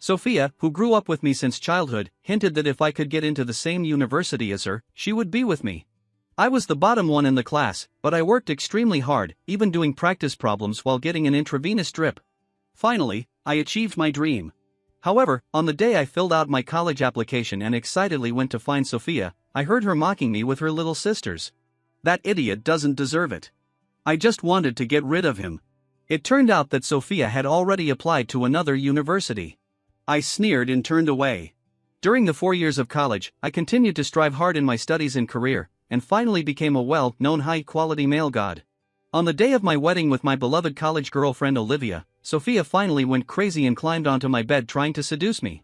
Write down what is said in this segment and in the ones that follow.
Sophia, who grew up with me since childhood, hinted that if I could get into the same university as her, she would be with me. I was the bottom one in the class, but I worked extremely hard, even doing practice problems while getting an intravenous drip. Finally, I achieved my dream. However, on the day I filled out my college application and excitedly went to find Sophia, I heard her mocking me with her little sisters. That idiot doesn't deserve it. I just wanted to get rid of him. It turned out that Sophia had already applied to another university. I sneered and turned away. During the 4 years of college, I continued to strive hard in my studies and career, and finally became a well-known high-quality male god. On the day of my wedding with my beloved college girlfriend Olivia, Sophia finally went crazy and climbed onto my bed trying to seduce me.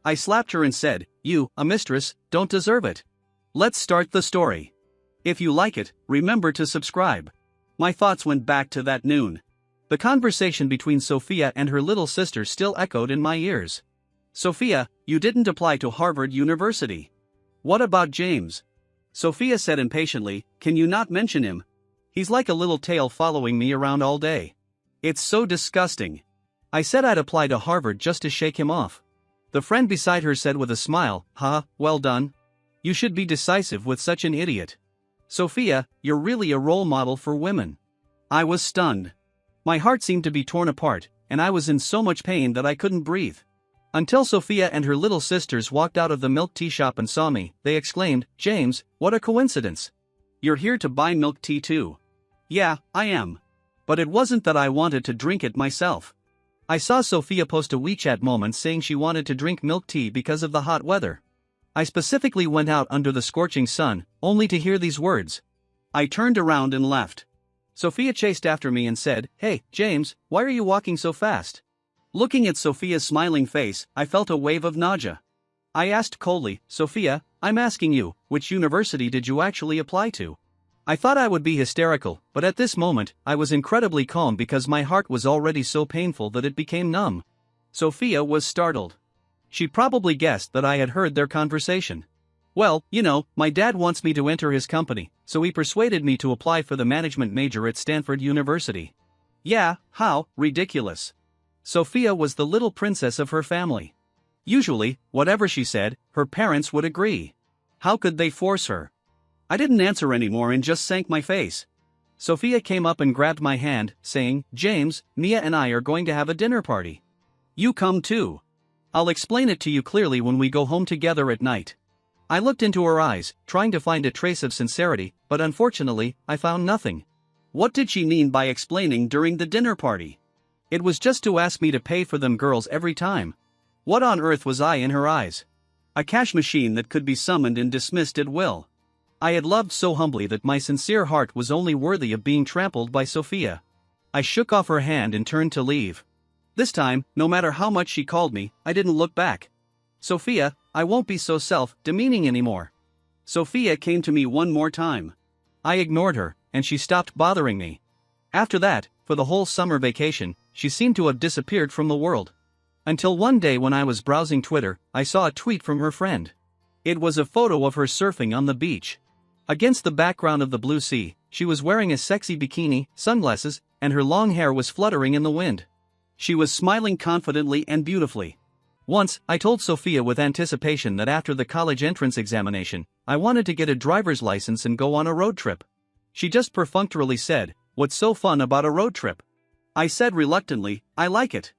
I slapped her and said, "You, a mistress, don't deserve it." Let's start the story. If you like it, remember to subscribe. My thoughts went back to that noon. The conversation between Sophia and her little sister still echoed in my ears. "Sophia, you didn't apply to Harvard University. What about James?" Sophia said impatiently, "Can you not mention him? He's like a little tail following me around all day. It's so disgusting." I said I'd apply to Harvard just to shake him off. The friend beside her said with a smile, well done. You should be decisive with such an idiot. Sophia, you're really a role model for women." I was stunned. My heart seemed to be torn apart, and I was in so much pain that I couldn't breathe. Until Sophia and her little sisters walked out of the milk tea shop and saw me, they exclaimed, "James, what a coincidence. You're here to buy milk tea too." "Yeah, I am. But it wasn't that I wanted to drink it myself. I saw Sophia post a WeChat moment saying she wanted to drink milk tea because of the hot weather. I specifically went out under the scorching sun, only to hear these words. I turned around and left. Sophia chased after me and said, "Hey, James, why are you walking so fast?" Looking at Sophia's smiling face, I felt a wave of nausea. I asked coldly, "Sophia, I'm asking you, which university did you actually apply to?" I thought I would be hysterical, but at this moment, I was incredibly calm because my heart was already so painful that it became numb. Sophia was startled. She probably guessed that I had heard their conversation. "Well, my dad wants me to enter his company, so he persuaded me to apply for the management major at Stanford University." "Yeah, how ridiculous." Sophia was the little princess of her family. Usually, whatever she said, her parents would agree. How could they force her? I didn't answer anymore and just sank my face. Sophia came up and grabbed my hand, saying, "James, Mia and I are going to have a dinner party. You come too. I'll explain it to you clearly when we go home together at night." I looked into her eyes, trying to find a trace of sincerity, but unfortunately, I found nothing. What did she mean by explaining during the dinner party? It was just to ask me to pay for them girls every time. What on earth was I in her eyes? A cash machine that could be summoned and dismissed at will. I had loved so humbly that my sincere heart was only worthy of being trampled by Sophia. I shook off her hand and turned to leave. This time, no matter how much she called me, I didn't look back. "Sophia, I won't be so self-demeaning anymore." Sophia came to me one more time. I ignored her, and she stopped bothering me. After that, for the whole summer vacation, she seemed to have disappeared from the world. Until one day when I was browsing Twitter, I saw a tweet from her friend. It was a photo of her surfing on the beach. Against the background of the blue sea, she was wearing a sexy bikini, sunglasses, and her long hair was fluttering in the wind. She was smiling confidently and beautifully. Once, I told Sophia with anticipation that after the college entrance examination, I wanted to get a driver's license and go on a road trip. She just perfunctorily said, "What's so fun about a road trip?" I said reluctantly, "I like it.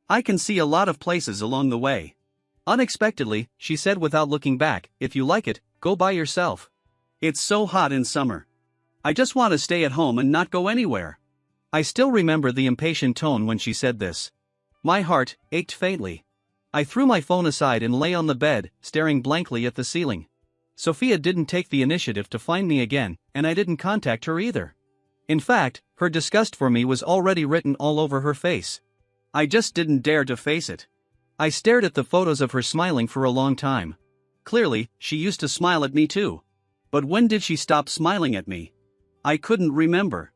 I can see a lot of places along the way." Unexpectedly, she said without looking back, "If you like it, go by yourself. It's so hot in summer. I just want to stay at home and not go anywhere." I still remember the impatient tone when she said this. My heart ached faintly. I threw my phone aside and lay on the bed, staring blankly at the ceiling. Sophia didn't take the initiative to find me again, and I didn't contact her either. In fact, her disgust for me was already written all over her face. I just didn't dare to face it. I stared at the photos of her smiling for a long time. Clearly, she used to smile at me too. But when did she stop smiling at me? I couldn't remember.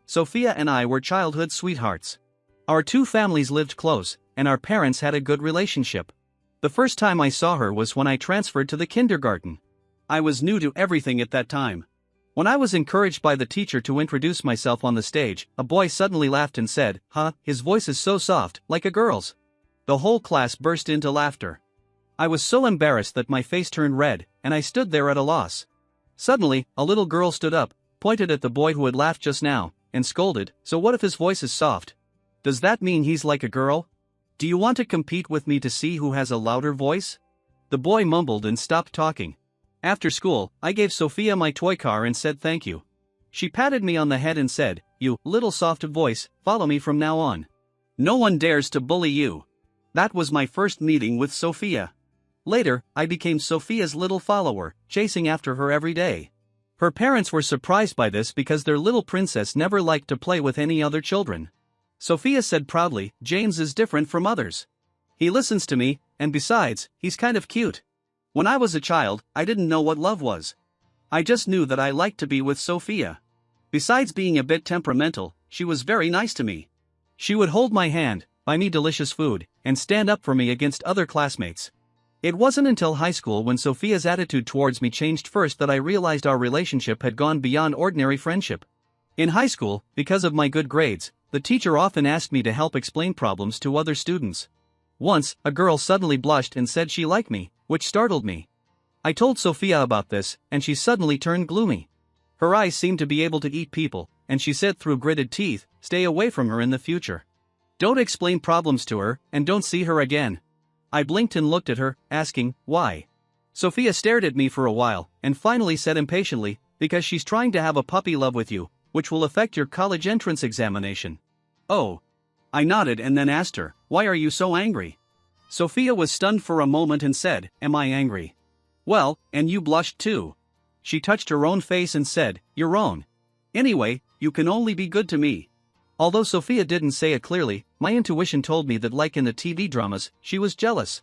Sophia and I were childhood sweethearts. Our two families lived close, and our parents had a good relationship. The first time I saw her was when I transferred to the kindergarten. I was new to everything at that time. When I was encouraged by the teacher to introduce myself on the stage, a boy suddenly laughed and said, "Huh, his voice is so soft, like a girl's." The whole class burst into laughter. I was so embarrassed that my face turned red, and I stood there at a loss. Suddenly, a little girl stood up, pointed at the boy who had laughed just now, and scolded, "So what if his voice is soft? Does that mean he's like a girl? Do you want to compete with me to see who has a louder voice?" The boy mumbled and stopped talking. After school, I gave Sophia my toy car and said thank you. She patted me on the head and said, "You little soft voice, follow me from now on. No one dares to bully you." That was my first meeting with Sophia. Later, I became Sophia's little follower, chasing after her every day. Her parents were surprised by this because their little princess never liked to play with any other children. Sophia said proudly, "James is different from others. He listens to me, and besides, he's kind of cute." When I was a child, I didn't know what love was. I just knew that I liked to be with Sophia. Besides being a bit temperamental, she was very nice to me. She would hold my hand, buy me delicious food, and stand up for me against other classmates. It wasn't until high school when Sophia's attitude towards me changed first that I realized our relationship had gone beyond ordinary friendship. In high school, because of my good grades, the teacher often asked me to help explain problems to other students. Once, a girl suddenly blushed and said she liked me, which startled me. I told Sophia about this, and she suddenly turned gloomy. Her eyes seemed to be able to eat people, and she said through gritted teeth, "Stay away from her in the future. Don't explain problems to her, and don't see her again." I blinked and looked at her, asking, "Why?" Sophia stared at me for a while, and finally said impatiently, "Because she's trying to have a puppy love with you, which will affect your college entrance examination." "Oh." I nodded and then asked her, "Why are you so angry?" Sophia was stunned for a moment and said, "Am I angry?" "Well, and you blushed too." She touched her own face and said, "Your own. Anyway, you can only be good to me." Although Sophia didn't say it clearly, my intuition told me that, like in the TV dramas, she was jealous.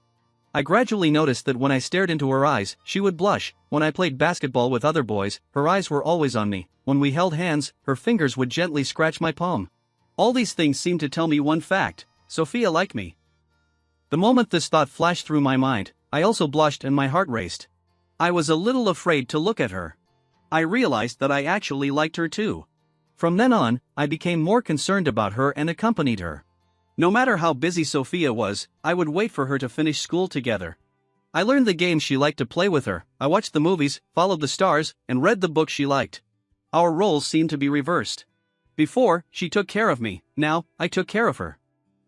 I gradually noticed that when I stared into her eyes, she would blush. When I played basketball with other boys, her eyes were always on me. When we held hands, her fingers would gently scratch my palm. All these things seemed to tell me one fact: Sophia liked me. The moment this thought flashed through my mind, I also blushed and my heart raced. I was a little afraid to look at her. I realized that I actually liked her too. From then on, I became more concerned about her and accompanied her. No matter how busy Sophia was, I would wait for her to finish school together. I learned the games she liked to play with her, I watched the movies, followed the stars, and read the books she liked. Our roles seemed to be reversed. Before, she took care of me, now, I took care of her.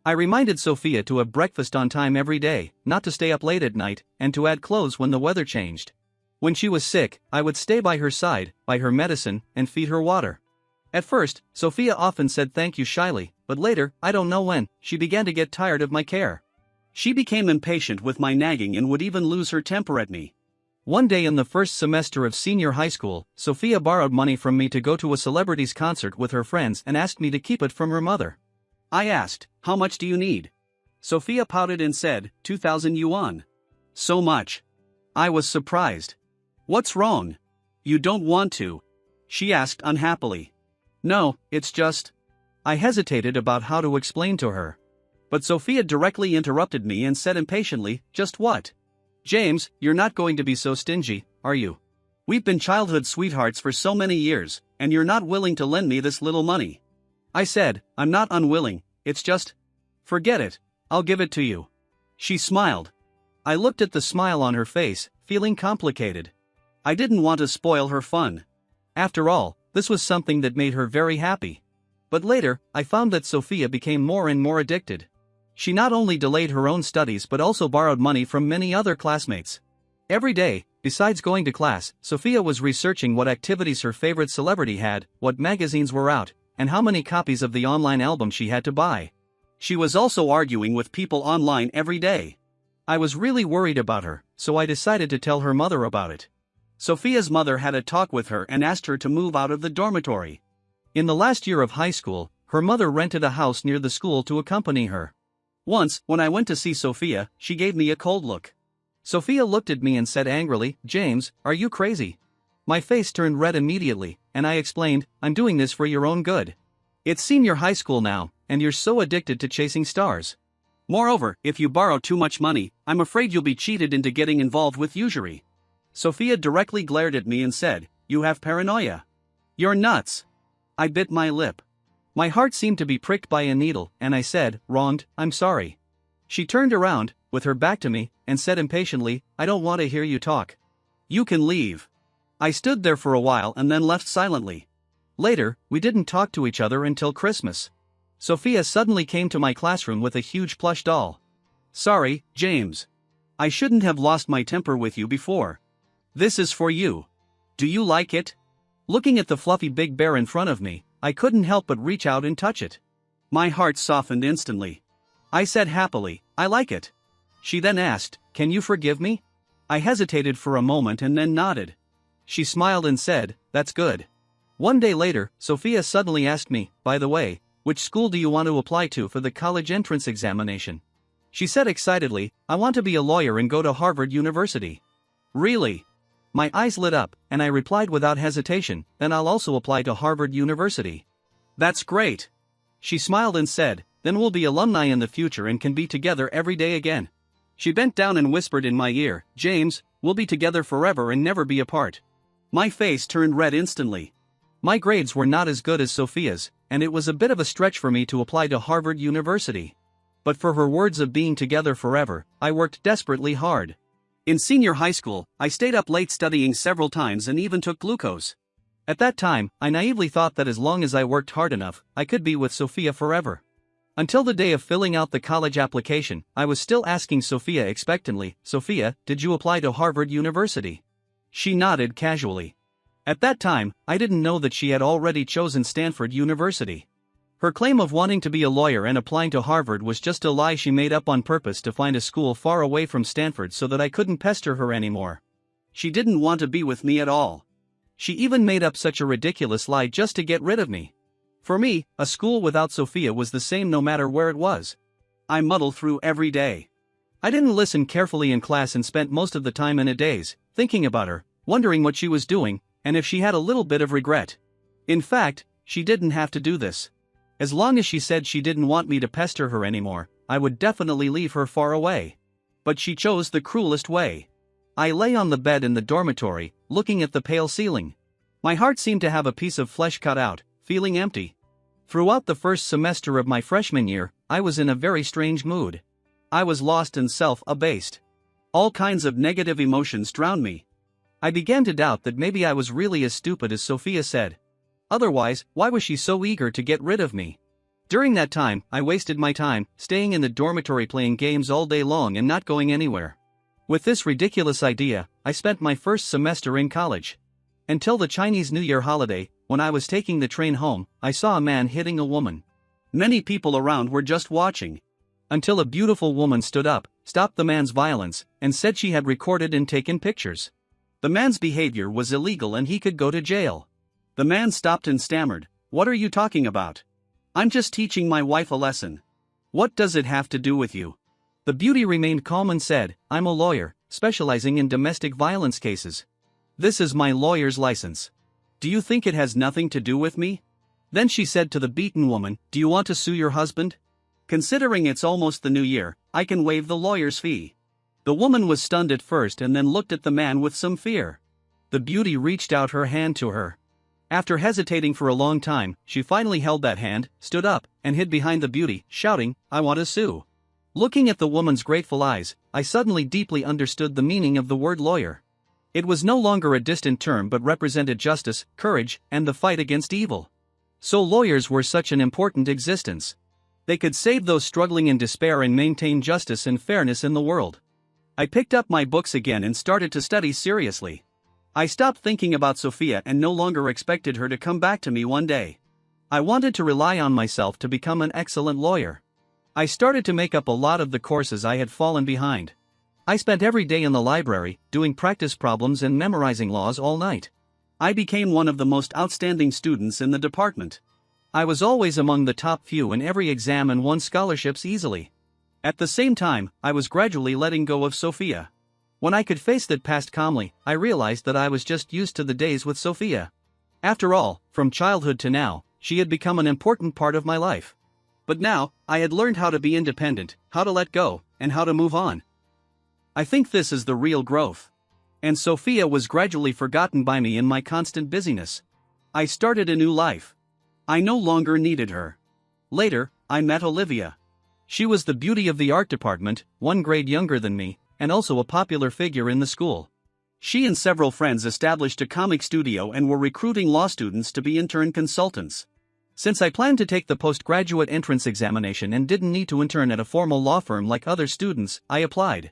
I reminded Sophia to have breakfast on time every day, not to stay up late at night, and to add clothes when the weather changed. When she was sick, I would stay by her side, buy her medicine, and feed her water. At first, Sophia often said thank you shyly, but later, I don't know when, she began to get tired of my care. She became impatient with my nagging and would even lose her temper at me. One day in the first semester of senior high school, Sophia borrowed money from me to go to a celebrity's concert with her friends and asked me to keep it from her mother. I asked, "How much do you need?" Sophia pouted and said, 2,000 yuan. So much. I was surprised. "What's wrong? You don't want to?" she asked unhappily. "No, it's just..." I hesitated about how to explain to her. But Sophia directly interrupted me and said impatiently, "Just what? James, you're not going to be so stingy, are you? We've been childhood sweethearts for so many years, and you're not willing to lend me this little money." I said, "I'm not unwilling, it's just..." "Forget it, I'll give it to you." She smiled. I looked at the smile on her face, feeling complicated. I didn't want to spoil her fun. After all, this was something that made her very happy. But later, I found that Sophia became more and more addicted. She not only delayed her own studies but also borrowed money from many other classmates. Every day, besides going to class, Sophia was researching what activities her favorite celebrity had, what magazines were out, and how many copies of the online album she had to buy. She was also arguing with people online every day. I was really worried about her, so I decided to tell her mother about it. Sophia's mother had a talk with her and asked her to move out of the dormitory. In the last year of high school, her mother rented a house near the school to accompany her. Once, when I went to see Sophia, she gave me a cold look. Sophia looked at me and said angrily, "James, are you crazy?" My face turned red immediately, and I explained, "I'm doing this for your own good. It's senior high school now, and you're so addicted to chasing stars. Moreover, if you borrow too much money, I'm afraid you'll be cheated into getting involved with usury." Sophia directly glared at me and said, "You have paranoia. You're nuts." I bit my lip. My heart seemed to be pricked by a needle, and I said, "Wronged, I'm sorry." She turned around, with her back to me, and said impatiently, "I don't want to hear you talk. You can leave." I stood there for a while and then left silently. Later, we didn't talk to each other until Christmas. Sophia suddenly came to my classroom with a huge plush doll. "Sorry, James. I shouldn't have lost my temper with you before. This is for you. Do you like it?" Looking at the fluffy big bear in front of me, I couldn't help but reach out and touch it. My heart softened instantly. I said happily, "I like it." She then asked, "Can you forgive me?" I hesitated for a moment and then nodded. She smiled and said, "That's good." One day later, Sophia suddenly asked me, "By the way, which school do you want to apply to for the college entrance examination?" She said excitedly, "I want to be a lawyer and go to Harvard University." "Really?" My eyes lit up, and I replied without hesitation, "Then I'll also apply to Harvard University." "That's great." She smiled and said, "Then we'll be alumni in the future and can be together every day again." She bent down and whispered in my ear, "James, we'll be together forever and never be apart." My face turned red instantly. My grades were not as good as Sophia's, and it was a bit of a stretch for me to apply to Harvard University. But for her words of being together forever, I worked desperately hard. In senior high school, I stayed up late studying several times and even took glucose. At that time, I naively thought that as long as I worked hard enough, I could be with Sophia forever. Until the day of filling out the college application, I was still asking Sophia expectantly, "Sophia, did you apply to Harvard University?" She nodded casually. At that time, I didn't know that she had already chosen Stanford University. Her claim of wanting to be a lawyer and applying to Harvard was just a lie she made up on purpose to find a school far away from Stanford so that I couldn't pester her anymore. She didn't want to be with me at all. She even made up such a ridiculous lie just to get rid of me. For me, a school without Sophia was the same no matter where it was. I muddled through every day. I didn't listen carefully in class and spent most of the time in a daze, thinking about her, wondering what she was doing, and if she had a little bit of regret. In fact, she didn't have to do this. As long as she said she didn't want me to pester her anymore, I would definitely leave her far away. But she chose the cruelest way. I lay on the bed in the dormitory, looking at the pale ceiling. My heart seemed to have a piece of flesh cut out, feeling empty. Throughout the first semester of my freshman year, I was in a very strange mood. I was lost and self-abased. All kinds of negative emotions drowned me. I began to doubt that maybe I was really as stupid as Sophia said. Otherwise, why was she so eager to get rid of me? During that time, I wasted my time, staying in the dormitory playing games all day long and not going anywhere. With this ridiculous idea, I spent my first semester in college. Until the Chinese New Year holiday, when I was taking the train home, I saw a man hitting a woman. Many people around were just watching. Until a beautiful woman stood up, stopped the man's violence, and said she had recorded and taken pictures. The man's behavior was illegal and he could go to jail. The man stopped and stammered, "What are you talking about?" "I'm just teaching my wife a lesson." "What does it have to do with you?" The beauty remained calm and said, "I'm a lawyer, specializing in domestic violence cases. This is my lawyer's license. Do you think it has nothing to do with me?" Then she said to the beaten woman, "Do you want to sue your husband? Considering it's almost the new year, I can waive the lawyer's fee." The woman was stunned at first and then looked at the man with some fear. The beauty reached out her hand to her. After hesitating for a long time, she finally held that hand, stood up, and hid behind the beauty, shouting, "I want to sue." Looking at the woman's grateful eyes, I suddenly deeply understood the meaning of the word lawyer. It was no longer a distant term but represented justice, courage, and the fight against evil. So lawyers were such an important existence. They could save those struggling in despair and maintain justice and fairness in the world. I picked up my books again and started to study seriously. I stopped thinking about Sophia and no longer expected her to come back to me one day. I wanted to rely on myself to become an excellent lawyer. I started to make up a lot of the courses I had fallen behind. I spent every day in the library, doing practice problems and memorizing laws all night. I became one of the most outstanding students in the department. I was always among the top few in every exam and won scholarships easily. At the same time, I was gradually letting go of Sophia. When I could face that past calmly, I realized that I was just used to the days with Sophia. After all, from childhood to now, she had become an important part of my life. But now, I had learned how to be independent, how to let go, and how to move on. I think this is the real growth. And Sophia was gradually forgotten by me in my constant busyness. I started a new life. I no longer needed her. Later, I met Olivia. She was the beauty of the art department, 1 grade younger than me, and also a popular figure in the school. She and several friends established a comic studio and were recruiting law students to be intern consultants. Since I planned to take the postgraduate entrance examination and didn't need to intern at a formal law firm like other students, I applied.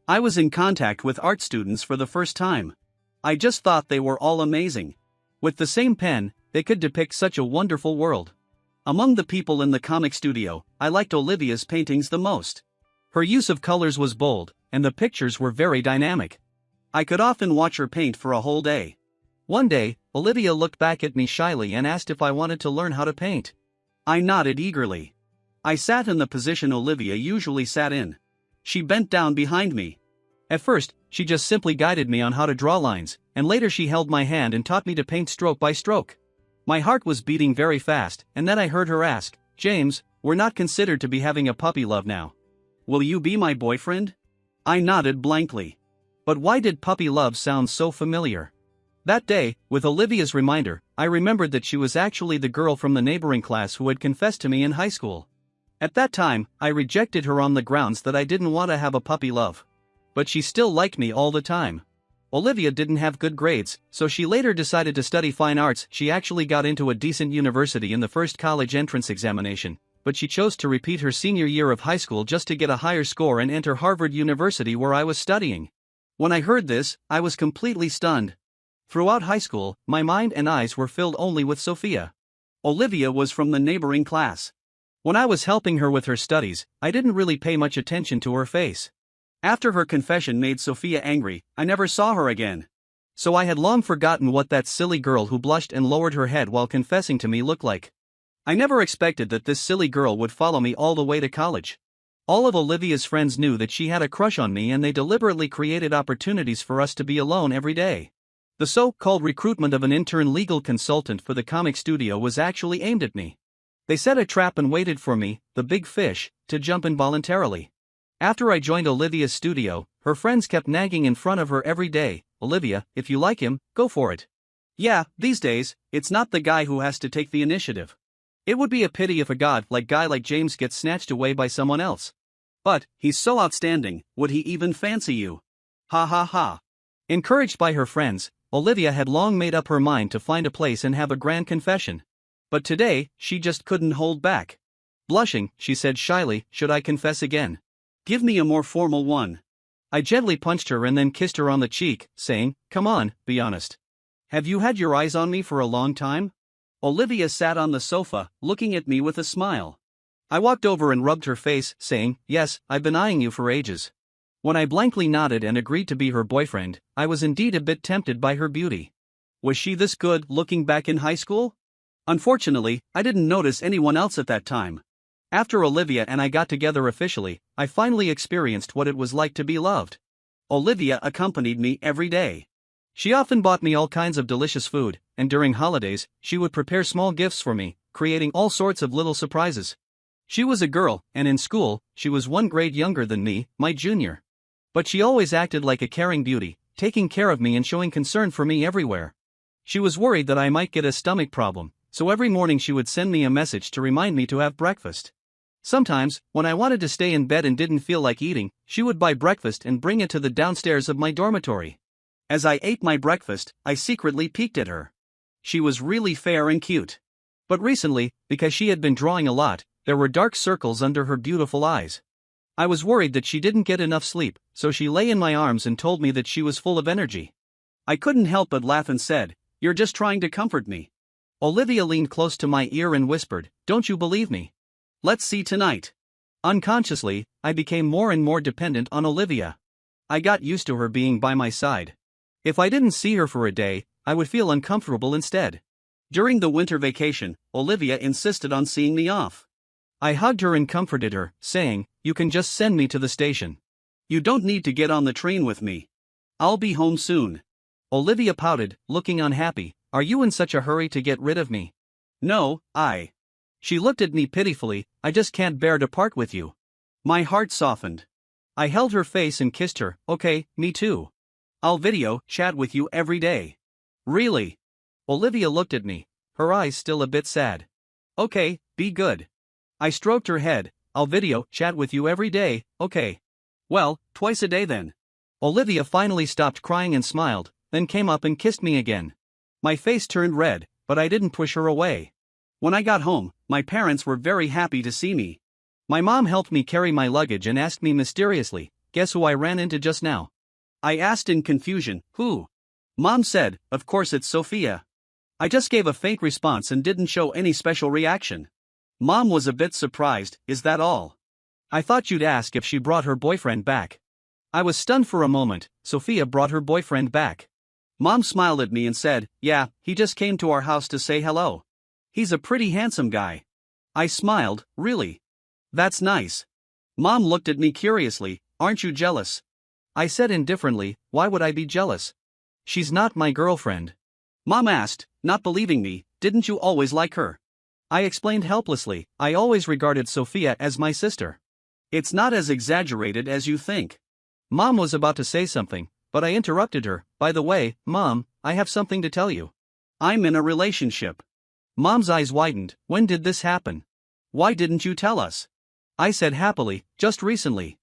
I was in contact with art students for the first time. I just thought they were all amazing. With the same pen, they could depict such a wonderful world. Among the people in the comic studio, I liked Olivia's paintings the most. Her use of colors was bold, and the pictures were very dynamic. I could often watch her paint for a whole day. One day, Olivia looked back at me shyly and asked if I wanted to learn how to paint. I nodded eagerly. I sat in the position Olivia usually sat in. She bent down behind me. At first, she just simply guided me on how to draw lines, and later she held my hand and taught me to paint stroke by stroke. My heart was beating very fast, and then I heard her ask, "James, we're not considered to be having a puppy love now. Will you be my boyfriend?" I nodded blankly. But why did puppy love sound so familiar? That day, with Olivia's reminder, I remembered that she was actually the girl from the neighboring class who had confessed to me in high school. At that time, I rejected her on the grounds that I didn't want to have a puppy love. But she still liked me all the time. Olivia didn't have good grades, so she later decided to study fine arts. She actually got into a decent university in the first college entrance examination, but she chose to repeat her senior year of high school just to get a higher score and enter Harvard University where I was studying. When I heard this, I was completely stunned. Throughout high school, my mind and eyes were filled only with Sophia. Olivia was from the neighboring class. When I was helping her with her studies, I didn't really pay much attention to her face. After her confession made Sophia angry, I never saw her again. So I had long forgotten what that silly girl who blushed and lowered her head while confessing to me looked like. I never expected that this silly girl would follow me all the way to college. All of Olivia's friends knew that she had a crush on me and they deliberately created opportunities for us to be alone every day. The so-called recruitment of an intern legal consultant for the comic studio was actually aimed at me. They set a trap and waited for me, the big fish, to jump in voluntarily. After I joined Olivia's studio, her friends kept nagging in front of her every day, "Olivia, if you like him, go for it." Yeah, these days, it's not the guy who has to take the initiative. It would be a pity if a guy like James gets snatched away by someone else. But, he's so outstanding, would he even fancy you? Ha ha ha. Encouraged by her friends, Olivia had long made up her mind to find a place and have a grand confession. But today, she just couldn't hold back. Blushing, she said shyly, "Should I confess again? Give me a more formal one." I gently punched her and then kissed her on the cheek, saying, "Come on, be honest. Have you had your eyes on me for a long time?" Olivia sat on the sofa, looking at me with a smile. I walked over and rubbed her face, saying, "Yes, I've been eyeing you for ages." When I blankly nodded and agreed to be her boyfriend, I was indeed a bit tempted by her beauty. Was she this good looking back in high school? Unfortunately, I didn't notice anyone else at that time. After Olivia and I got together officially, I finally experienced what it was like to be loved. Olivia accompanied me every day. She often bought me all kinds of delicious food, and during holidays, she would prepare small gifts for me, creating all sorts of little surprises. She was a girl, and in school, she was 1 grade younger than me, my junior. But she always acted like a caring beauty, taking care of me and showing concern for me everywhere. She was worried that I might get a stomach problem, so every morning she would send me a message to remind me to have breakfast. Sometimes, when I wanted to stay in bed and didn't feel like eating, she would buy breakfast and bring it to the downstairs of my dormitory. As I ate my breakfast, I secretly peeked at her. She was really fair and cute. But recently, because she had been drawing a lot, there were dark circles under her beautiful eyes. I was worried that she didn't get enough sleep, so she lay in my arms and told me that she was full of energy. I couldn't help but laugh and said, "You're just trying to comfort me." Olivia leaned close to my ear and whispered, "Don't you believe me? Let's see tonight." Unconsciously, I became more and more dependent on Olivia. I got used to her being by my side. If I didn't see her for a day, I would feel uncomfortable instead. During the winter vacation, Olivia insisted on seeing me off. I hugged her and comforted her, saying, "You can just send me to the station. You don't need to get on the train with me. I'll be home soon." Olivia pouted, looking unhappy. "Are you in such a hurry to get rid of me?" "No, She looked at me pitifully. "I just can't bear to part with you." My heart softened. I held her face and kissed her. "Okay, me too. I'll video chat with you every day." "Really?" Olivia looked at me, her eyes still a bit sad. "Okay, be good." I stroked her head. I'll video chat with you every day, okay? Well, twice a day then. Olivia finally stopped crying and smiled, then came up and kissed me again. My face turned red, but I didn't push her away. When I got home, my parents were very happy to see me. My mom helped me carry my luggage and asked me mysteriously, "Guess who I ran into just now?" I asked in confusion, "Who?" Mom said, "Of course it's Sophia." I just gave a faint response and didn't show any special reaction. Mom was a bit surprised, "Is that all?" I thought you'd ask if she brought her boyfriend back. I was stunned for a moment. Sophia brought her boyfriend back. Mom smiled at me and said, "Yeah, he just came to our house to say hello. He's a pretty handsome guy." I smiled, "Really? That's nice." Mom looked at me curiously, "Aren't you jealous?" I said indifferently, "Why would I be jealous? She's not my girlfriend." Mom asked, not believing me, "Didn't you always like her?" I explained helplessly, "I always regarded Sophia as my sister. It's not as exaggerated as you think." Mom was about to say something, but I interrupted her. "By the way, Mom, I have something to tell you. I'm in a relationship." Mom's eyes widened. "When did this happen? Why didn't you tell us?" I said happily, "Just recently.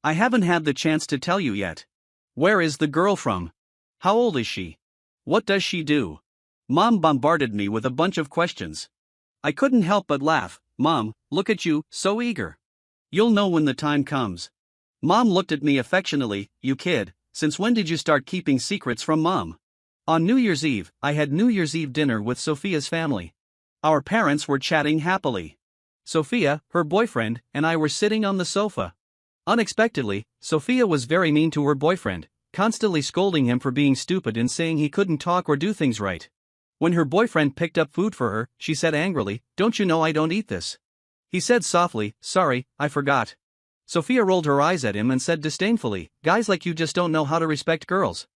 I haven't had the chance to tell you yet." "Where is the girl from? How old is she? What does she do?" Mom bombarded me with a bunch of questions. I couldn't help but laugh. "Mom, look at you, so eager. You'll know when the time comes." Mom looked at me affectionately, "You kid, since when did you start keeping secrets from Mom?" On New Year's Eve, I had New Year's Eve dinner with Sophia's family. Our parents were chatting happily. Sophia, her boyfriend, and I were sitting on the sofa. Unexpectedly, Sophia was very mean to her boyfriend, constantly scolding him for being stupid and saying he couldn't talk or do things right. When her boyfriend picked up food for her, she said angrily, "Don't you know I don't eat this?" He said softly, "Sorry, I forgot." Sophia rolled her eyes at him and said disdainfully, "Guys like you just don't know how to respect girls."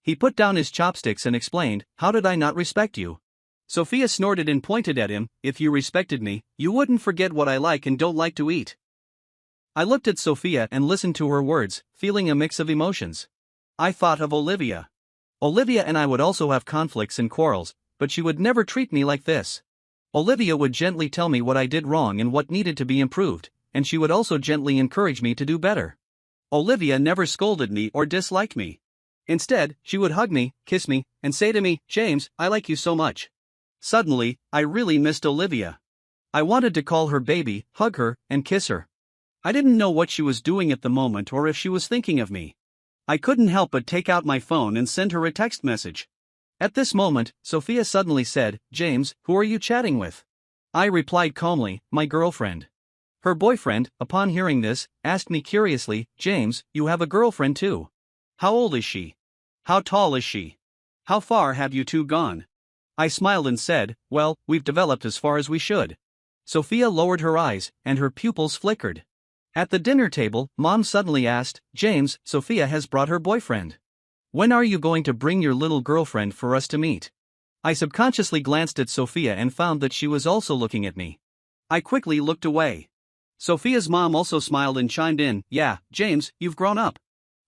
He put down his chopsticks and explained, "How did I not respect you?" Sophia snorted and pointed at him, "If you respected me, you wouldn't forget what I like and don't like to eat." I looked at Sophia and listened to her words, feeling a mix of emotions. I thought of Olivia. Olivia and I would also have conflicts and quarrels, but she would never treat me like this. Olivia would gently tell me what I did wrong and what needed to be improved, and she would also gently encourage me to do better. Olivia never scolded me or disliked me. Instead, she would hug me, kiss me, and say to me, "James, I like you so much." Suddenly, I really missed Olivia. I wanted to call her baby, hug her, and kiss her. I didn't know what she was doing at the moment or if she was thinking of me. I couldn't help but take out my phone and send her a text message. At this moment, Sophia suddenly said, "James, who are you chatting with?" I replied calmly, "My girlfriend." Her boyfriend, upon hearing this, asked me curiously, "James, you have a girlfriend too? How old is she? How tall is she? How far have you two gone?" I smiled and said, "Well, we've developed as far as we should." Sophia lowered her eyes, and her pupils flickered. At the dinner table, Mom suddenly asked, "James, Sophia has brought her boyfriend. When are you going to bring your little girlfriend for us to meet?" I subconsciously glanced at Sophia and found that she was also looking at me. I quickly looked away. Sophia's mom also smiled and chimed in, "Yeah, James, you've grown up.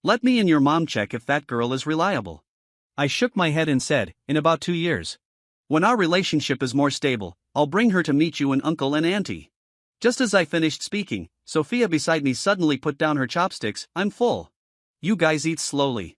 Let me and your mom check if that girl is reliable." I shook my head and said, "In about 2 years. When our relationship is more stable, I'll bring her to meet you and uncle and auntie." Just as I finished speaking, Sophia beside me suddenly put down her chopsticks. "I'm full. You guys eat slowly."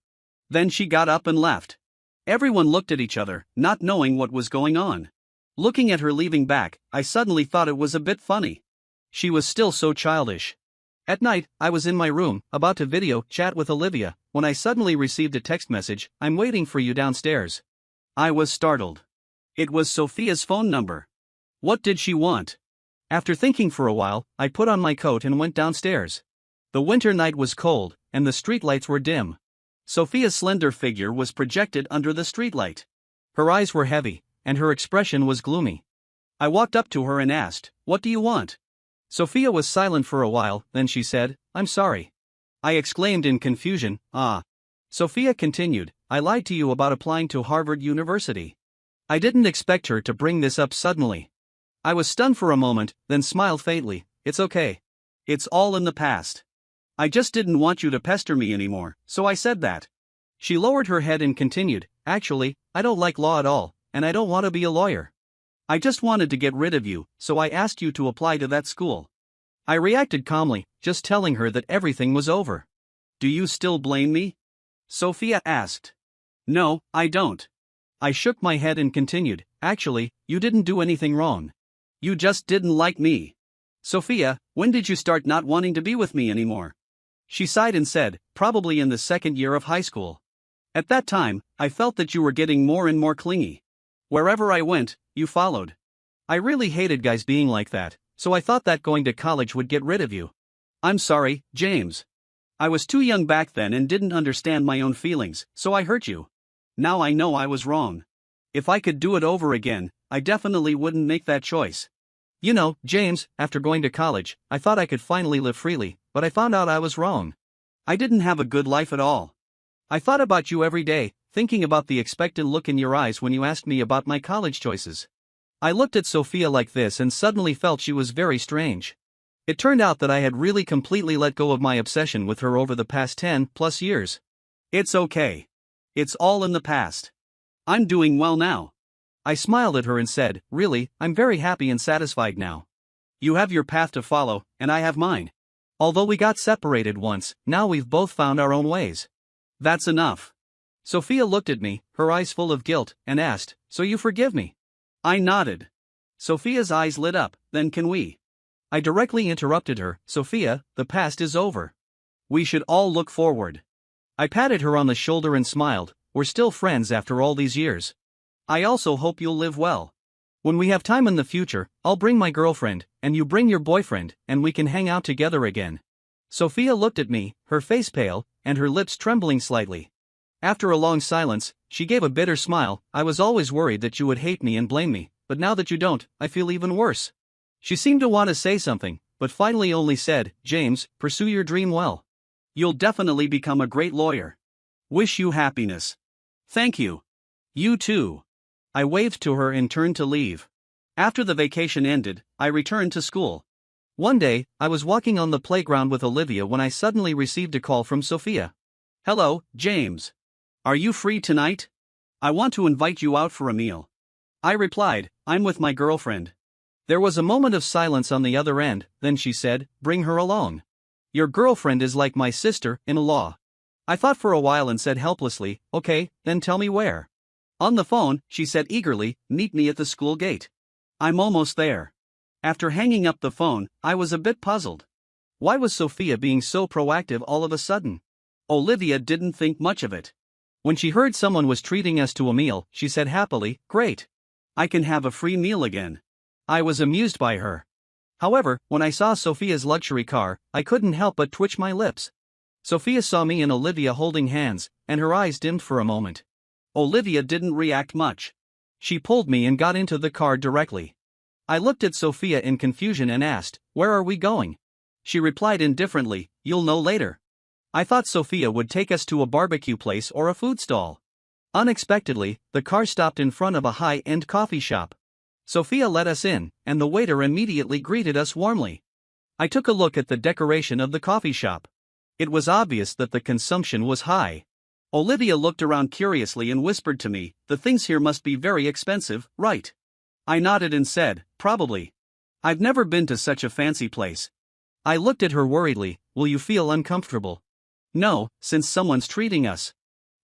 Then she got up and left. Everyone looked at each other, not knowing what was going on. Looking at her leaving back, I suddenly thought it was a bit funny. She was still so childish. At night, I was in my room, about to video chat with Olivia, when I suddenly received a text message, "I'm waiting for you downstairs." I was startled. It was Sophia's phone number. What did she want? After thinking for a while, I put on my coat and went downstairs. The winter night was cold, and the streetlights were dim. Sophia's slender figure was projected under the streetlight. Her eyes were heavy, and her expression was gloomy. I walked up to her and asked, "What do you want?" Sophia was silent for a while, then she said, "I'm sorry." I exclaimed in confusion, "Ah." Sophia continued, "I lied to you about applying to Harvard University." I didn't expect her to bring this up suddenly. I was stunned for a moment, then smiled faintly, "It's okay. It's all in the past. I just didn't want you to pester me anymore, so I said that." She lowered her head and continued, "Actually, I don't like law at all, and I don't want to be a lawyer. I just wanted to get rid of you, so I asked you to apply to that school." I reacted calmly, just telling her that everything was over. Do you still blame me? Sophia asked. No, I don't. I shook my head and continued, actually, you didn't do anything wrong. You just didn't like me. Sophia, when did you start not wanting to be with me anymore? She sighed and said, probably in the second year of high school. At that time, I felt that you were getting more and more clingy. Wherever I went, you followed. I really hated guys being like that, so I thought that going to college would get rid of you. I'm sorry, James. I was too young back then and didn't understand my own feelings, so I hurt you. Now I know I was wrong. If I could do it over again, I definitely wouldn't make that choice. You know, James, after going to college, I thought I could finally live freely, but I found out I was wrong. I didn't have a good life at all. I thought about you every day, thinking about the expectant look in your eyes when you asked me about my college choices. I looked at Sophia like this and suddenly felt she was very strange. It turned out that I had really completely let go of my obsession with her over the past 10+ years. It's okay. It's all in the past. I'm doing well now. I smiled at her and said, really, I'm very happy and satisfied now. You have your path to follow, and I have mine. Although we got separated once, now we've both found our own ways. That's enough. Sophia looked at me, her eyes full of guilt, and asked, so you forgive me? I nodded. Sophia's eyes lit up, then can we? I directly interrupted her, Sophia, the past is over. We should all look forward. I patted her on the shoulder and smiled, we're still friends after all these years. I also hope you'll live well. When we have time in the future, I'll bring my girlfriend, and you bring your boyfriend, and we can hang out together again. Sophia looked at me, her face pale, and her lips trembling slightly. After a long silence, she gave a bitter smile. I was always worried that you would hate me and blame me, but now that you don't, I feel even worse. She seemed to want to say something, but finally only said, James, pursue your dream well. You'll definitely become a great lawyer. Wish you happiness. Thank you. You too. I waved to her and turned to leave. After the vacation ended, I returned to school. One day, I was walking on the playground with Olivia when I suddenly received a call from Sophia. Hello, James. Are you free tonight? I want to invite you out for a meal. I replied, I'm with my girlfriend. There was a moment of silence on the other end, then she said, bring her along. Your girlfriend is like my sister-in-law. I thought for a while and said helplessly, okay, then tell me where. On the phone, she said eagerly, meet me at the school gate. I'm almost there. After hanging up the phone, I was a bit puzzled. Why was Sophia being so proactive all of a sudden? Olivia didn't think much of it. When she heard someone was treating us to a meal, she said happily, great. I can have a free meal again. I was amused by her. However, when I saw Sophia's luxury car, I couldn't help but twitch my lips. Sophia saw me and Olivia holding hands, and her eyes dimmed for a moment. Olivia didn't react much. She pulled me and got into the car directly. I looked at Sophia in confusion and asked, where are we going? She replied indifferently, you'll know later. I thought Sophia would take us to a barbecue place or a food stall. Unexpectedly, the car stopped in front of a high-end coffee shop. Sophia let us in, and the waiter immediately greeted us warmly. I took a look at the decoration of the coffee shop. It was obvious that the consumption was high. Olivia looked around curiously and whispered to me, the things here must be very expensive, right? I nodded and said, probably. I've never been to such a fancy place. I looked at her worriedly, will you feel uncomfortable? No, since someone's treating us.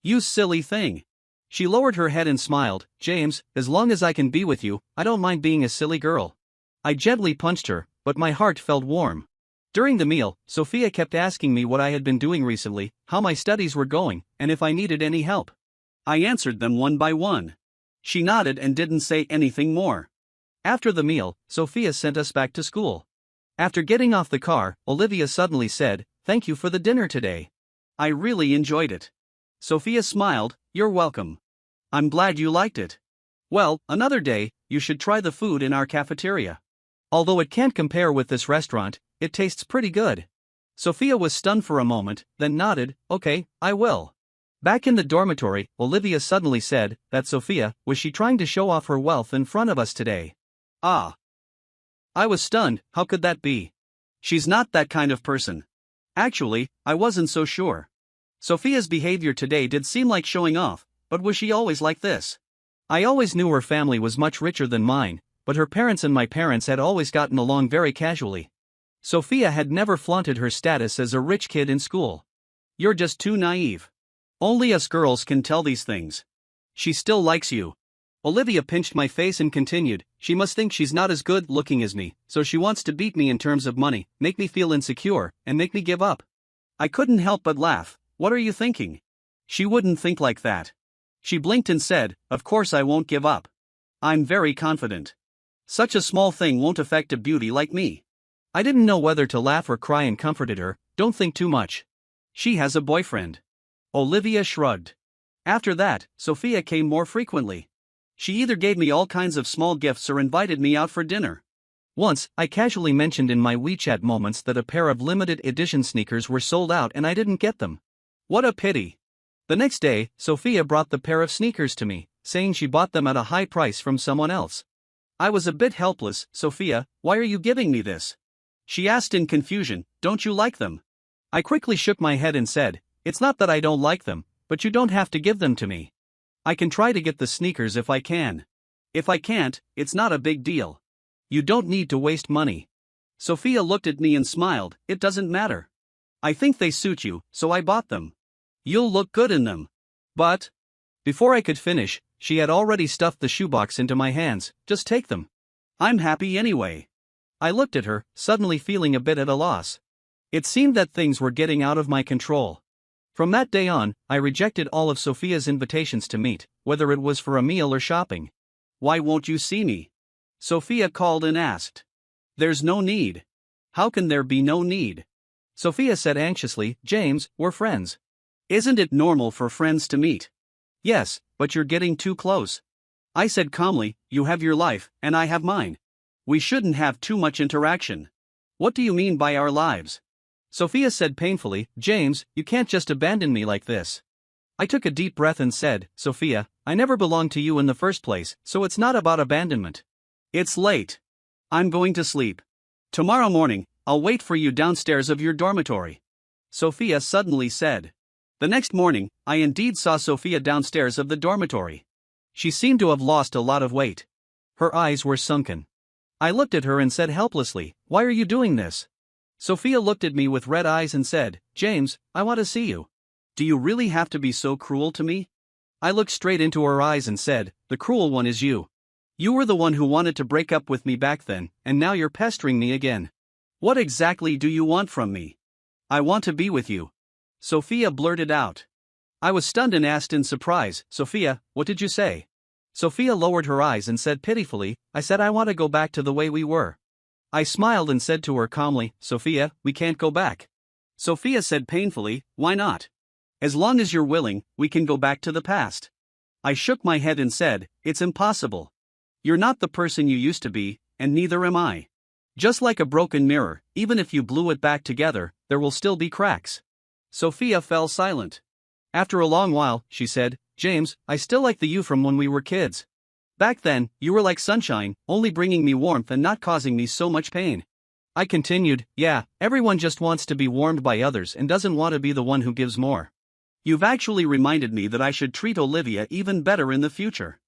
You silly thing. She lowered her head and smiled, James, as long as I can be with you, I don't mind being a silly girl. I gently punched her, but my heart felt warm. During the meal, Sophia kept asking me what I had been doing recently, how my studies were going, and if I needed any help. I answered them one by one. She nodded and didn't say anything more. After the meal, Sophia sent us back to school. After getting off the car, Olivia suddenly said, thank you for the dinner today. I really enjoyed it. Sophia smiled, you're welcome. I'm glad you liked it. Well, another day, you should try the food in our cafeteria. Although it can't compare with this restaurant, it tastes pretty good. Sophia was stunned for a moment, then nodded, okay, I will. Back in the dormitory, Olivia suddenly said, that Sophia, was she trying to show off her wealth in front of us today? Ah. I was stunned, how could that be? She's not that kind of person. Actually, I wasn't so sure. Sophia's behavior today did seem like showing off, but was she always like this? I always knew her family was much richer than mine, but her parents and my parents had always gotten along very casually. Sophia had never flaunted her status as a rich kid in school. "You're just too naive. Only us girls can tell these things. She still likes you." Olivia pinched my face and continued, "She must think she's not as good looking as me, so she wants to beat me in terms of money, make me feel insecure, and make me give up." I couldn't help but laugh. "What are you thinking? She wouldn't think like that." She blinked and said, "Of course I won't give up. I'm very confident. Such a small thing won't affect a beauty like me." I didn't know whether to laugh or cry and comforted her. "Don't think too much. She has a boyfriend." Olivia shrugged. After that, Sophia came more frequently. She either gave me all kinds of small gifts or invited me out for dinner. Once, I casually mentioned in my WeChat moments that a pair of limited edition sneakers were sold out and I didn't get them. What a pity. The next day, Sophia brought the pair of sneakers to me, saying she bought them at a high price from someone else. I was a bit helpless. "Sophia, why are you giving me this?" she asked in confusion. "Don't you like them?" I quickly shook my head and said, "It's not that I don't like them, but you don't have to give them to me. I can try to get the sneakers if I can. If I can't, it's not a big deal. You don't need to waste money." Sophia looked at me and smiled. "It doesn't matter. I think they suit you, so I bought them. You'll look good in them." But before I could finish, she had already stuffed the shoebox into my hands. "Just take them. I'm happy anyway." I looked at her, suddenly feeling a bit at a loss. It seemed that things were getting out of my control. From that day on, I rejected all of Sophia's invitations to meet, whether it was for a meal or shopping. "Why won't you see me?" Sophia called and asked. "There's no need." "How can there be no need?" Sophia said anxiously. "James, we're friends. Isn't it normal for friends to meet?" "Yes, but you're getting too close." I said calmly, "You have your life, and I have mine. We shouldn't have too much interaction." "What do you mean by our lives?" Sophia said painfully. "James, you can't just abandon me like this." I took a deep breath and said, "Sophia, I never belonged to you in the first place, so it's not about abandonment." "It's late. I'm going to sleep. Tomorrow morning, I'll wait for you downstairs of your dormitory," Sophia suddenly said. The next morning, I indeed saw Sophia downstairs of the dormitory. She seemed to have lost a lot of weight. Her eyes were sunken. I looked at her and said helplessly, "Why are you doing this?" Sophia looked at me with red eyes and said, "James, I want to see you. Do you really have to be so cruel to me?" I looked straight into her eyes and said, "The cruel one is you. You were the one who wanted to break up with me back then, and now you're pestering me again. What exactly do you want from me?" "I want to be with you," Sophia blurted out. I was stunned and asked in surprise, "Sophia, what did you say?" Sophia lowered her eyes and said pitifully, "I said I want to go back to the way we were." I smiled and said to her calmly, "Sophia, we can't go back." Sophia said painfully, "Why not? As long as you're willing, we can go back to the past." I shook my head and said, "It's impossible. You're not the person you used to be, and neither am I. Just like a broken mirror, even if you glue it back together, there will still be cracks." Sophia fell silent. After a long while, she said, "James, I still like the you from when we were kids. Back then, you were like sunshine, only bringing me warmth and not causing me so much pain." I continued, "Yeah, everyone just wants to be warmed by others and doesn't want to be the one who gives more. You've actually reminded me that I should treat Olivia even better in the future."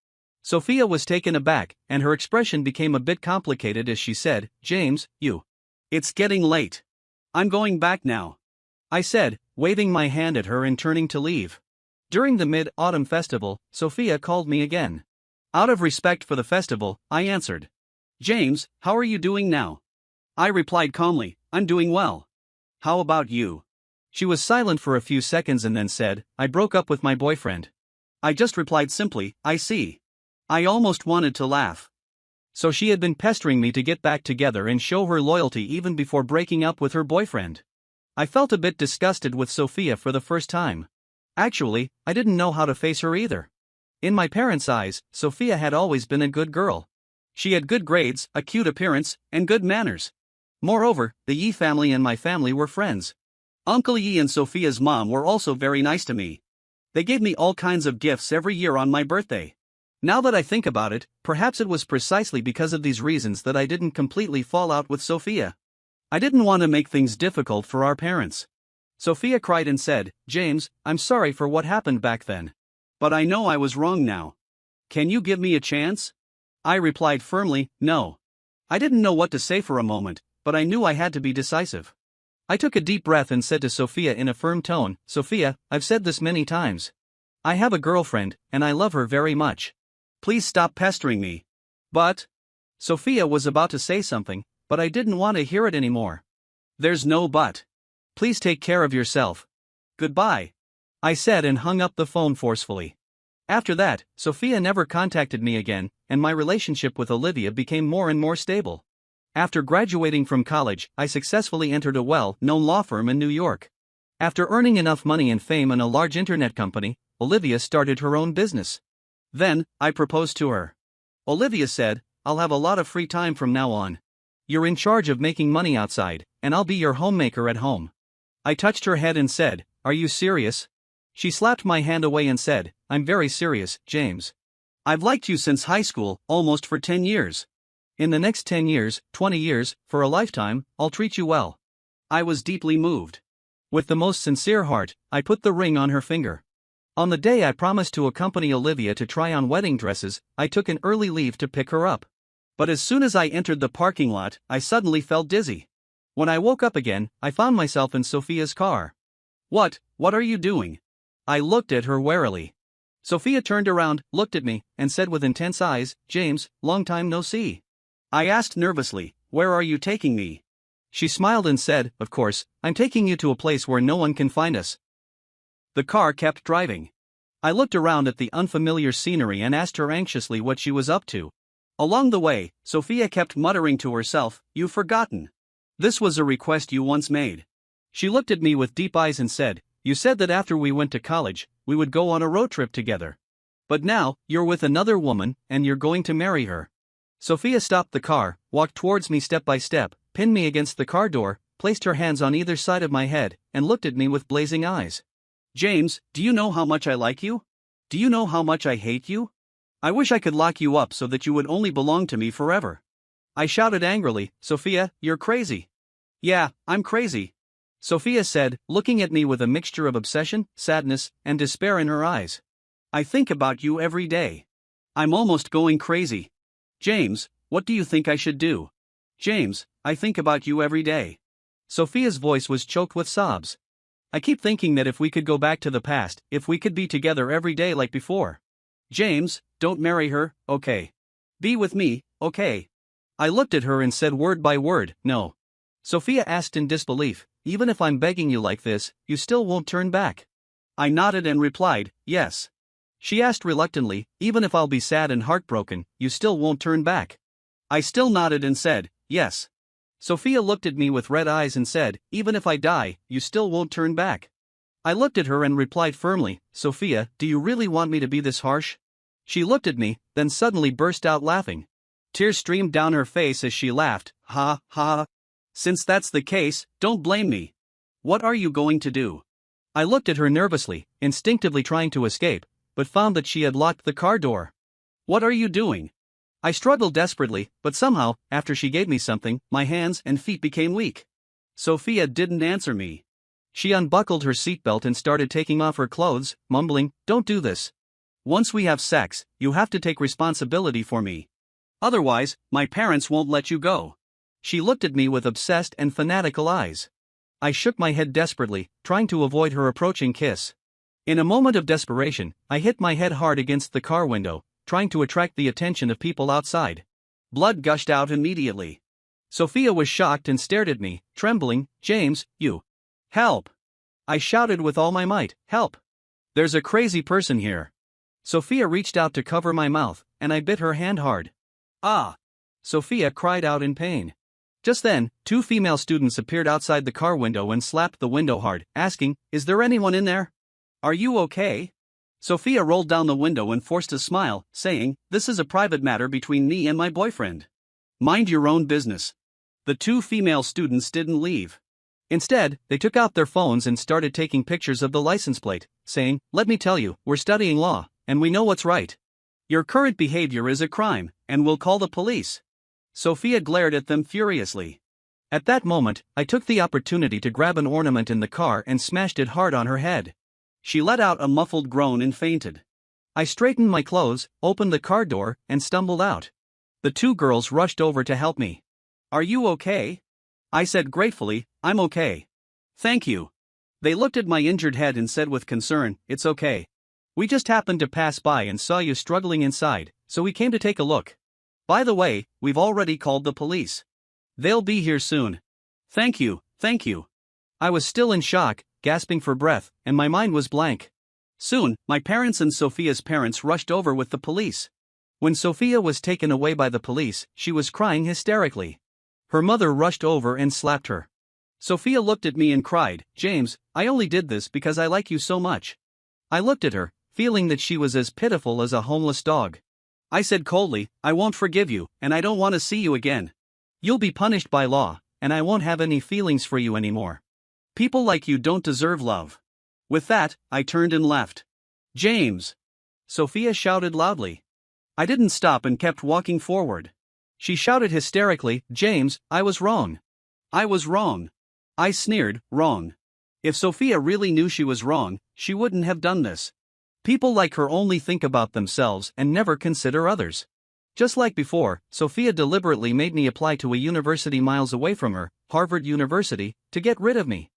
Sophia was taken aback, and her expression became a bit complicated as she said, "James, you. It's getting late. I'm going back now," I said, waving my hand at her and turning to leave. During the Mid-Autumn Festival, Sophia called me again. Out of respect for the festival, I answered. "James, how are you doing now?" I replied calmly, "I'm doing well. How about you?" She was silent for a few seconds and then said, "I broke up with my boyfriend." I just replied simply, "I see." I almost wanted to laugh. So she had been pestering me to get back together and show her loyalty even before breaking up with her boyfriend. I felt a bit disgusted with Sophia for the first time. Actually, I didn't know how to face her either. In my parents' eyes, Sophia had always been a good girl. She had good grades, a cute appearance, and good manners. Moreover, the Yi family and my family were friends. Uncle Yi and Sophia's mom were also very nice to me. They gave me all kinds of gifts every year on my birthday. Now that I think about it, perhaps it was precisely because of these reasons that I didn't completely fall out with Sophia. I didn't want to make things difficult for our parents. Sophia cried and said, "James, I'm sorry for what happened back then. But I know I was wrong now. Can you give me a chance?" I replied firmly, "No." I didn't know what to say for a moment, but I knew I had to be decisive. I took a deep breath and said to Sophia in a firm tone, Sophia, I've said this many times. I have a girlfriend, and I love her very much. Please stop pestering me. But. Sophia was about to say something, but I didn't want to hear it anymore. There's no but. Please take care of yourself. Goodbye. I said and hung up the phone forcefully. After that, Sophia never contacted me again, and my relationship with Olivia became more and more stable. After graduating from college, I successfully entered a well-known law firm in New York. After earning enough money and fame in a large internet company, Olivia started her own business. Then, I proposed to her. Olivia said, I'll have a lot of free time from now on. You're in charge of making money outside, and I'll be your homemaker at home. I touched her head and said, Are you serious? She slapped my hand away and said, I'm very serious, James. I've liked you since high school, almost for 10 years. In the next 10 years, 20 years, for a lifetime, I'll treat you well. I was deeply moved. With the most sincere heart, I put the ring on her finger. On the day I promised to accompany Olivia to try on wedding dresses, I took an early leave to pick her up. But as soon as I entered the parking lot, I suddenly felt dizzy. When I woke up again, I found myself in Sophia's car. What are you doing? I looked at her warily. Sophia turned around, looked at me, and said with intense eyes, James, long time no see. I asked nervously, Where are you taking me? She smiled and said, Of course, I'm taking you to a place where no one can find us. The car kept driving. I looked around at the unfamiliar scenery and asked her anxiously what she was up to. Along the way, Sophia kept muttering to herself, You've forgotten. This was a request you once made. She looked at me with deep eyes and said, You said that after we went to college, we would go on a road trip together. But now, you're with another woman, and you're going to marry her. Sophia stopped the car, walked towards me step by step, pinned me against the car door, placed her hands on either side of my head, and looked at me with blazing eyes. James, do you know how much I like you? Do you know how much I hate you? I wish I could lock you up so that you would only belong to me forever. I shouted angrily, Sophia, you're crazy. Yeah, I'm crazy. Sophia said, looking at me with a mixture of obsession, sadness, and despair in her eyes. I think about you every day. I'm almost going crazy. James, what do you think I should do? James, I think about you every day. Sophia's voice was choked with sobs. I keep thinking that if we could go back to the past, if we could be together every day like before. James, don't marry her, okay? Be with me, okay? I looked at her and said word by word, no. Sophia asked in disbelief, Even if I'm begging you like this, you still won't turn back? I nodded and replied, yes. She asked reluctantly, Even if I'll be sad and heartbroken, you still won't turn back? I still nodded and said, yes. Sophia looked at me with red eyes and said, Even if I die, you still won't turn back? I looked at her and replied firmly, Sophia, do you really want me to be this harsh? She looked at me, then suddenly burst out laughing. Tears streamed down her face as she laughed, ha, ha. Since that's the case, don't blame me. What are you going to do? I looked at her nervously, instinctively trying to escape, but found that she had locked the car door. What are you doing? I struggled desperately, but somehow, after she gave me something, my hands and feet became weak. Sophia didn't answer me. She unbuckled her seatbelt and started taking off her clothes, mumbling, Don't do this. Once we have sex, you have to take responsibility for me. Otherwise, my parents won't let you go. She looked at me with obsessed and fanatical eyes. I shook my head desperately, trying to avoid her approaching kiss. In a moment of desperation, I hit my head hard against the car window, trying to attract the attention of people outside. Blood gushed out immediately. Sophia was shocked and stared at me, trembling, James, you. Help! I shouted with all my might, help! There's a crazy person here. Sophia reached out to cover my mouth, and I bit her hand hard. Ah! Sophia cried out in pain. Just then, 2 female students appeared outside the car window and slapped the window hard, asking, Is there anyone in there? Are you okay? Sophia rolled down the window and forced a smile, saying, This is a private matter between me and my boyfriend. Mind your own business. The 2 female students didn't leave. Instead, they took out their phones and started taking pictures of the license plate, saying, Let me tell you, we're studying law, and we know what's right. Your current behavior is a crime, and we'll call the police. Sophia glared at them furiously. At that moment, I took the opportunity to grab an ornament in the car and smashed it hard on her head. She let out a muffled groan and fainted. I straightened my clothes, opened the car door, and stumbled out. The 2 girls rushed over to help me. Are you okay? I said gratefully, I'm okay. Thank you. They looked at my injured head and said with concern, it's okay. We just happened to pass by and saw you struggling inside, so we came to take a look. By the way, we've already called the police. They'll be here soon. Thank you, thank you. I was still in shock, gasping for breath, and my mind was blank. Soon, my parents and Sophia's parents rushed over with the police. When Sophia was taken away by the police, she was crying hysterically. Her mother rushed over and slapped her. Sophia looked at me and cried, James, I only did this because I like you so much. I looked at her, feeling that she was as pitiful as a homeless dog. I said coldly, I won't forgive you, and I don't want to see you again. You'll be punished by law, and I won't have any feelings for you anymore. People like you don't deserve love. With that, I turned and left. James! Sophia shouted loudly. I didn't stop and kept walking forward. She shouted hysterically, James, I was wrong. I was wrong. I sneered, wrong. If Sophia really knew she was wrong, she wouldn't have done this. People like her only think about themselves and never consider others. Just like before, Sophia deliberately made me apply to a university miles away from her, Harvard University, to get rid of me.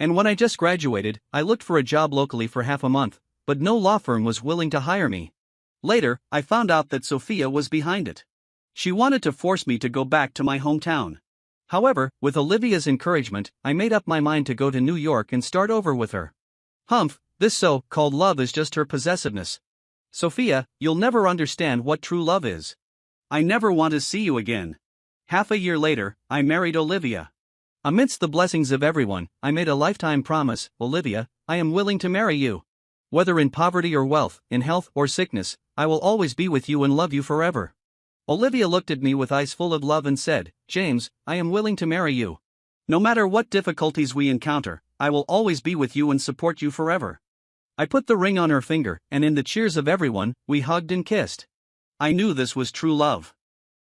And when I just graduated, I looked for a job locally for half a month, but no law firm was willing to hire me. Later, I found out that Sophia was behind it. She wanted to force me to go back to my hometown. However, with Olivia's encouragement, I made up my mind to go to New York and start over with her. Humph, this so-called love is just her possessiveness. Sophia, you'll never understand what true love is. I never want to see you again. Half a year later, I married Olivia. Amidst the blessings of everyone, I made a lifetime promise, Olivia, I am willing to marry you. Whether in poverty or wealth, in health or sickness, I will always be with you and love you forever. Olivia looked at me with eyes full of love and said, James, I am willing to marry you. No matter what difficulties we encounter, I will always be with you and support you forever. I put the ring on her finger, and in the cheers of everyone, we hugged and kissed. I knew this was true love.